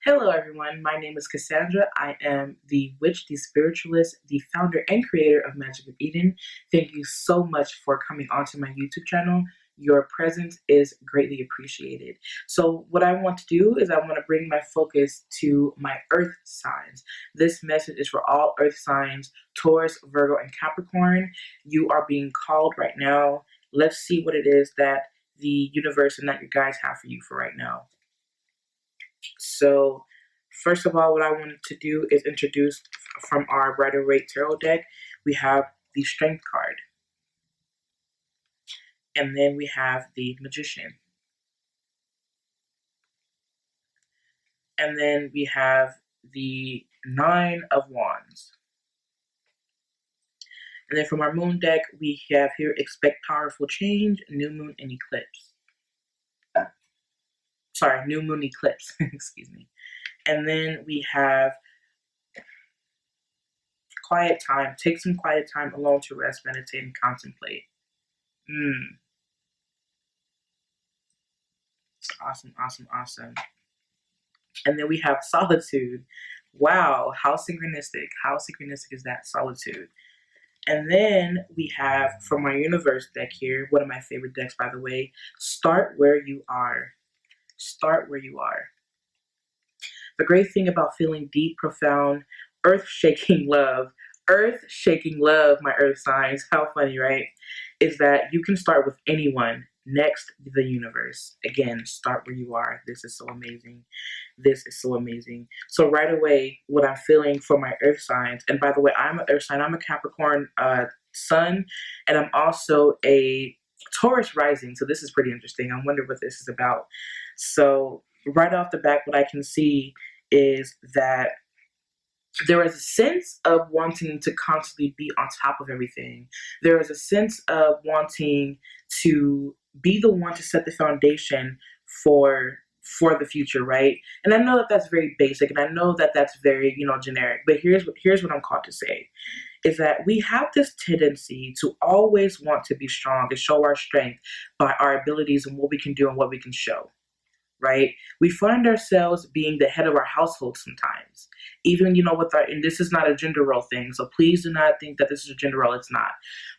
Hello, everyone. My name is Cassandra. I am the witch, the spiritualist, the founder and creator of Magic of Eden. Thank you so much for coming onto my YouTube channel. Your presence is greatly appreciated. So, what I want to do is I want to bring my focus to my earth signs. This message is for all earth signs, Taurus, Virgo, and Capricorn. You are being called right now. Let's see what it is that the universe and that your guides have for you for right now. So, first of all, what I wanted to do is introduce from our Rider Waite Tarot deck, we have the Strength card. And then we have the Magician. And then we have the Nine of Wands. And then from our Moon deck, we have here Expect Powerful Change, New Moon, and Eclipse. Sorry, New Moon Eclipse, excuse me. And then we have quiet time. Take some quiet time alone to rest, meditate, and contemplate. Awesome, awesome, awesome. And then we have solitude. Wow, how synchronistic. How synchronistic is that, solitude? And then we have, from my universe deck here, one of my favorite decks, by the way, start where you are. Start where you are. The great thing about feeling deep, profound, earth-shaking love, my earth signs, how funny, right? Is that you can start with anyone. Next, the universe. Again, start where you are. This is so amazing. This is so amazing. So right away, what I'm feeling for my earth signs, and by the way, I'm an earth sign. I'm a Capricorn sun, and I'm also a Taurus rising. So this is pretty interesting. I wonder what this is about. So right off the bat, what I can see is that there is a sense of wanting to constantly be on top of everything. There is a sense of wanting to be the one to set the foundation for the future, right? And I know that that's very basic, and I know that that's very, generic. But here's what I'm called to say, is that we have this tendency to always want to be strong and show our strength by our abilities and what we can do and what we can show. Right? We find ourselves being the head of our household sometimes. Even, and this is not a gender role thing, so please do not think that this is a gender role. It's not.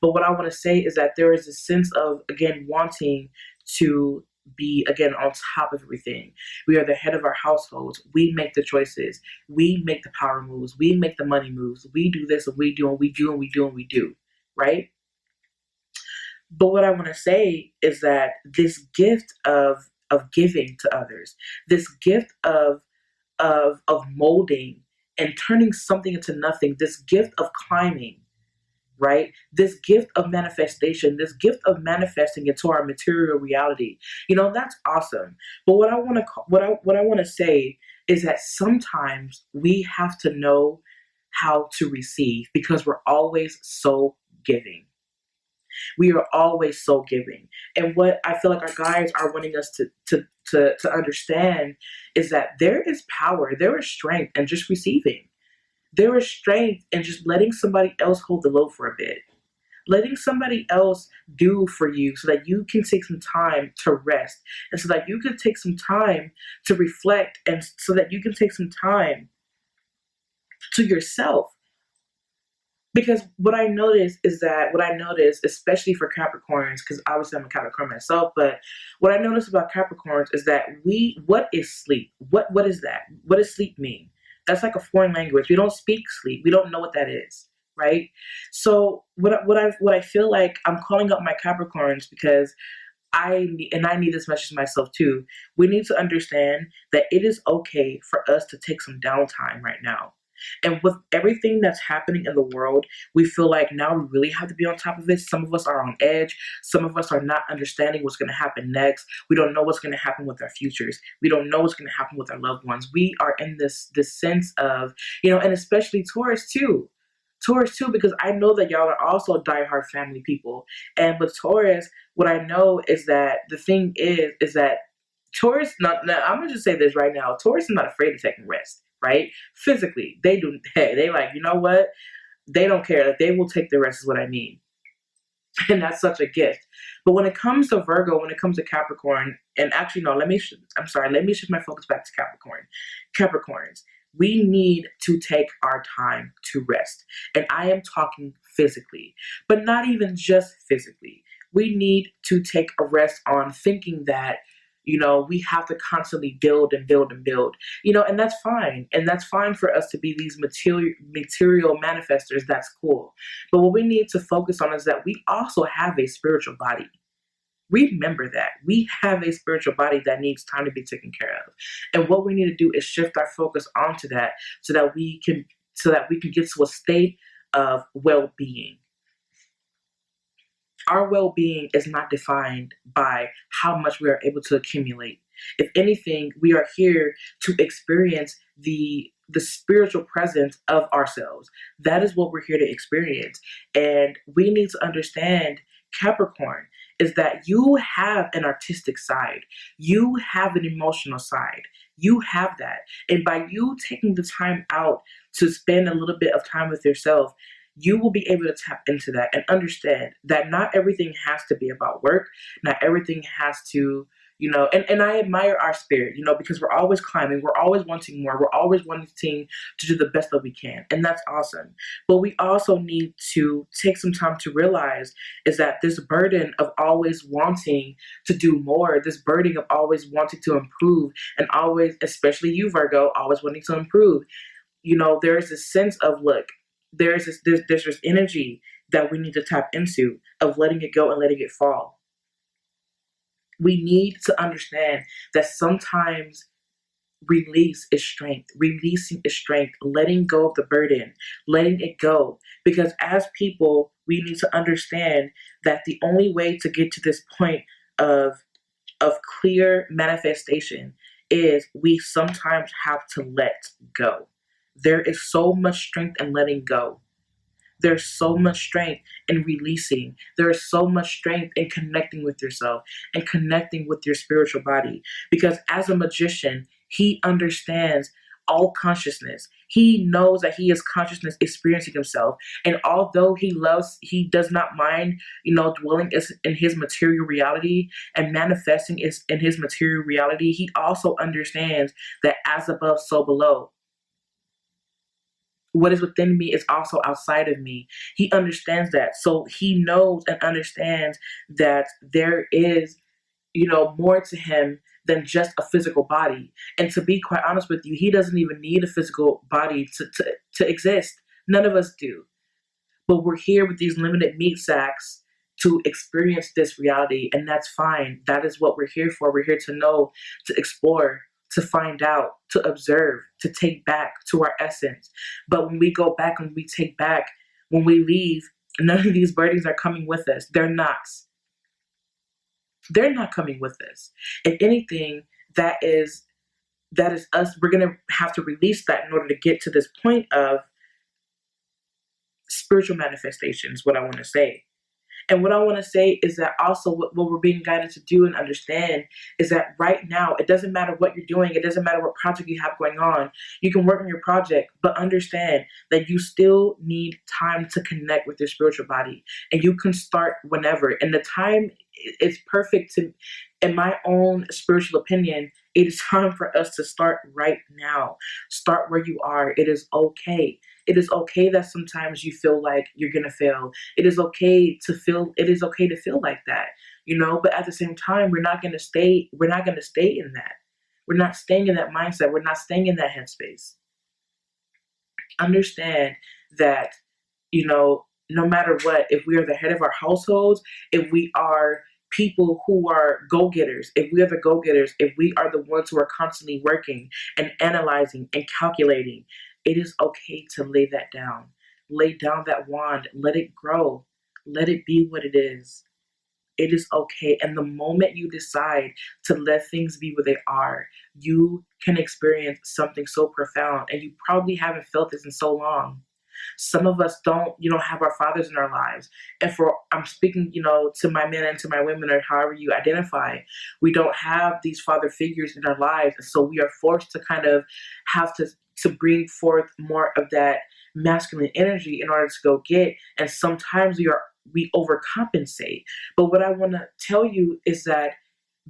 But what I want to say is that there is a sense of, again, wanting to be, again, on top of everything. We are the head of our households. We make the choices. We make the power moves. We make the money moves. We do this and we do and we do and we do and we do. Right? But what I want to say is that this gift of giving to others, this gift of molding and turning something into nothing, this gift of climbing, right? This gift of manifestation, this gift of manifesting into our material reality. That's awesome. But what I want to say is that sometimes we have to know how to receive, because we're always so giving. We are always so giving. And what I feel like our guides are wanting us to understand is that there is power, there is strength in just receiving. There is strength in just letting somebody else hold the load for a bit. Letting somebody else do for you so that you can take some time to rest, and so that you can take some time to reflect, and so that you can take some time to yourself. Because what I notice, especially for Capricorns, because obviously I'm a Capricorn myself, but what I notice about Capricorns is that what is sleep? What is that? What does sleep mean? That's like a foreign language. We don't speak sleep. We don't know what that is, right? So what I feel like, I'm calling up my Capricorns because I need this message myself too. We need to understand that it is okay for us to take some downtime right now. And with everything that's happening in the world, we feel like now we really have to be on top of it. Some of us are on edge. Some of us are not understanding what's going to happen next. We don't know what's going to happen with our futures. We don't know what's going to happen with our loved ones. We are in this sense of, and especially Taurus too, because I know that y'all are also diehard family people. And with Taurus, what I know is that the thing is that Taurus, now I'm going to just say this right now. Taurus is not afraid of taking rest. Right? Physically, they do. Hey, they like, you know what? They don't care. Like, they will take the rest, is what I mean. And that's such a gift. But when it comes to Virgo, when it comes to Capricorn, and actually, no, let me shift my focus back to Capricorn. Capricorns, we need to take our time to rest. And I am talking physically, but not even just physically. We need to take a rest on thinking that, we have to constantly build and build and build, and that's fine. And that's fine for us to be these material manifestors. That's cool. But what we need to focus on is that we also have a spiritual body. Remember that we have a spiritual body that needs time to be taken care of. And what we need to do is shift our focus onto that so that we can get to a state of well-being. Our well-being is not defined by how much we are able to accumulate. If anything, we are here to experience the spiritual presence of ourselves. That is what we're here to experience. And we need to understand, Capricorn, is that you have an artistic side. You have an emotional side. You have that. And by you taking the time out to spend a little bit of time with yourself, you will be able to tap into that and understand that not everything has to be about work. Not everything has to, and I admire our spirit, because we're always climbing. We're always wanting more. We're always wanting to do the best that we can. And that's awesome. But we also need to take some time to realize is that this burden of always wanting to do more, this burden of always wanting to improve, and always, especially you, Virgo, always wanting to improve, there's this sense of, look, there's this energy that we need to tap into of letting it go and letting it fall. We need to understand that sometimes release is strength. Releasing is strength. Letting go of the burden. Letting it go. Because as people, we need to understand that the only way to get to this point of clear manifestation is we sometimes have to let go. There is so much strength in letting go. There's so much strength in releasing. There is so much strength in connecting with yourself and connecting with your spiritual body. Because as a magician, he understands all consciousness. He knows that he is consciousness experiencing himself. And although he does not mind, dwelling in his material reality and manifesting in his material reality, he also understands that as above, so below. What is within me is also outside of me. He understands that. So he knows and understands that there is, more to him than just a physical body. And to be quite honest with you, he doesn't even need a physical body to exist. None of us do. But we're here with these limited meat sacks to experience this reality. And that's fine. That is what we're here for. We're here to know, to explore, to find out, to observe, to take back to our essence. But when we go back and we take back, when we leave, none of these burdens are coming with us. They're not. They're not coming with us. If anything, that is us. We're going to have to release that in order to get to this point of spiritual manifestation is what I want to say. And what I want to say is that also what we're being guided to do and understand is that right now, it doesn't matter what you're doing. It doesn't matter what project you have going on. You can work on your project, but understand that you still need time to connect with your spiritual body. And you can start whenever. And the time is perfect in my own spiritual opinion, it is time for us to start right now. Start where you are. It is okay. It is okay that sometimes you feel like you're going to fail. It is okay to feel like that, but at the same time, we're not going to stay in that. We're not staying in that mindset. We're not staying in that headspace. Understand that, no matter what, if we are the head of our households, if we are people who are go-getters, if we are the go-getters, if we are the ones who are constantly working and analyzing and calculating, it is okay to lay that down. Lay down that wand. Let it grow. Let it be what it is. It is okay. And the moment you decide to let things be what they are, you can experience something so profound. And you probably haven't felt this in so long. Some of us don't, have our fathers in our lives. And I'm speaking, to my men and to my women, or however you identify, we don't have these father figures in our lives. And so we are forced to kind of have to bring forth more of that masculine energy in order to go get. And sometimes we are we overcompensate. But what I want to tell you is that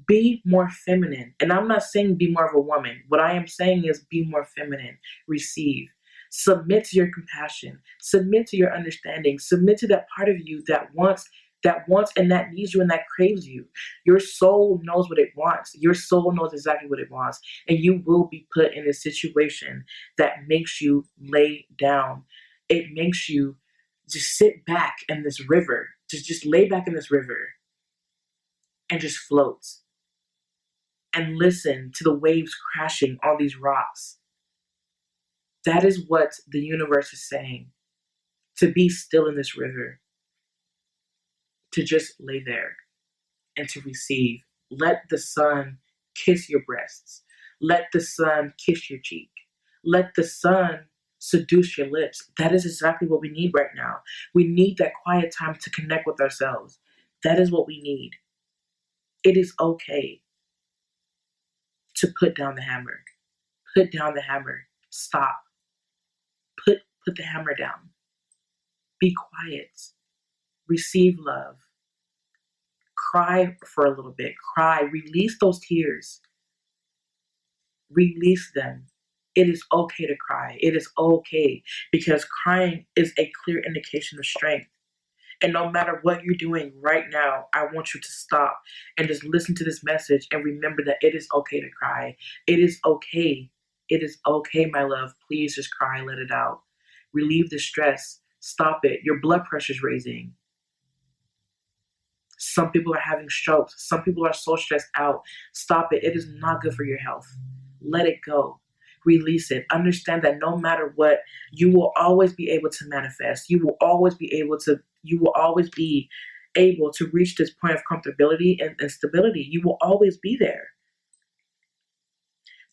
be more feminine. And I'm not saying be more of a woman. What I am saying is be more feminine. Receive. Submit to your compassion. Submit to your understanding. Submit to that part of you that wants and that needs you and that craves you. Your soul knows what it wants. Your soul knows exactly what it wants. And you will be put in a situation that makes you lay down. It makes you just sit back in this river. Just lay back in this river and just float and listen to the waves crashing on these rocks. That is what the universe is saying. To be still in this river, to just lay there and to receive. Let the sun kiss your breasts. Let the sun kiss your cheek. Let the sun seduce your lips. That is exactly what we need right now. We need that quiet time to connect with ourselves. That is what we need. It is okay to put down the hammer. Put down the hammer. Stop. Put the hammer down. Be quiet. Receive love. Cry for a little bit. Cry. Release those tears. Release them. It is okay to cry. It is okay, because crying is a clear indication of strength. And no matter what you're doing right now, I want you to stop and just listen to this message and remember that it is okay to cry. It is okay. It is okay, my love. Please just cry. Let it out. Relieve the stress. Stop it. Your blood pressure is raising. Some people are having strokes. Some people are so stressed out. Stop it. It is not good for your health. Let it go. Release it. Understand that no matter what, you will always be able to manifest. You will always be able to reach this point of comfortability and stability. You will always be there.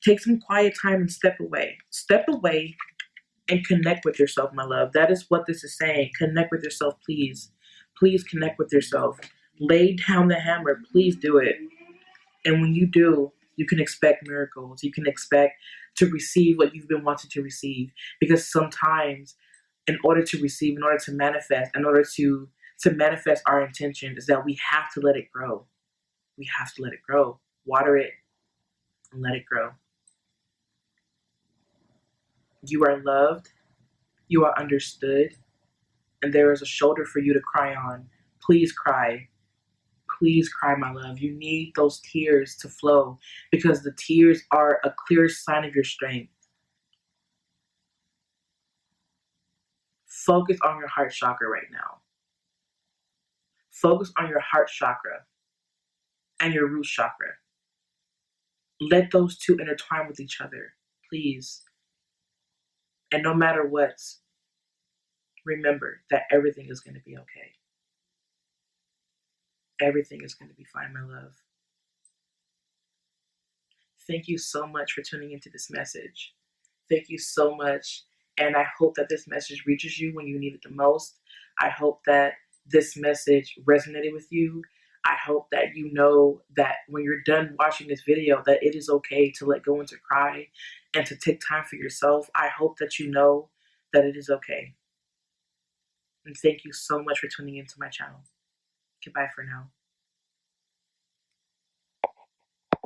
Take some quiet time and step away. Step away and connect with yourself, my love. That is what this is saying. Connect with yourself, please. Please connect with yourself. Lay down the hammer. Please do it. And when you do, you can expect miracles. You can expect to receive what you've been wanting to receive. Because sometimes, in order to receive, in order to manifest, in order to manifest our intention, is that we have to let it grow. We have to let it grow. Water it and let it grow. You are loved. You are understood. And there is a shoulder for you to cry on. Please cry. Please cry, my love. You need those tears to flow, because the tears are a clear sign of your strength. Focus on your heart chakra right now. Focus on your heart chakra and your root chakra. Let those two intertwine with each other, please. And no matter what, remember that everything is going to be okay. Everything is going to be fine, my love. Thank you so much for tuning into this message. Thank you so much. And I hope that this message reaches you when you need it the most. I hope that this message resonated with you. I hope that you know that when you're done watching this video, that it is okay to let go and to cry and to take time for yourself. I hope that you know that it is okay. And thank you so much for tuning into my channel. Goodbye for now.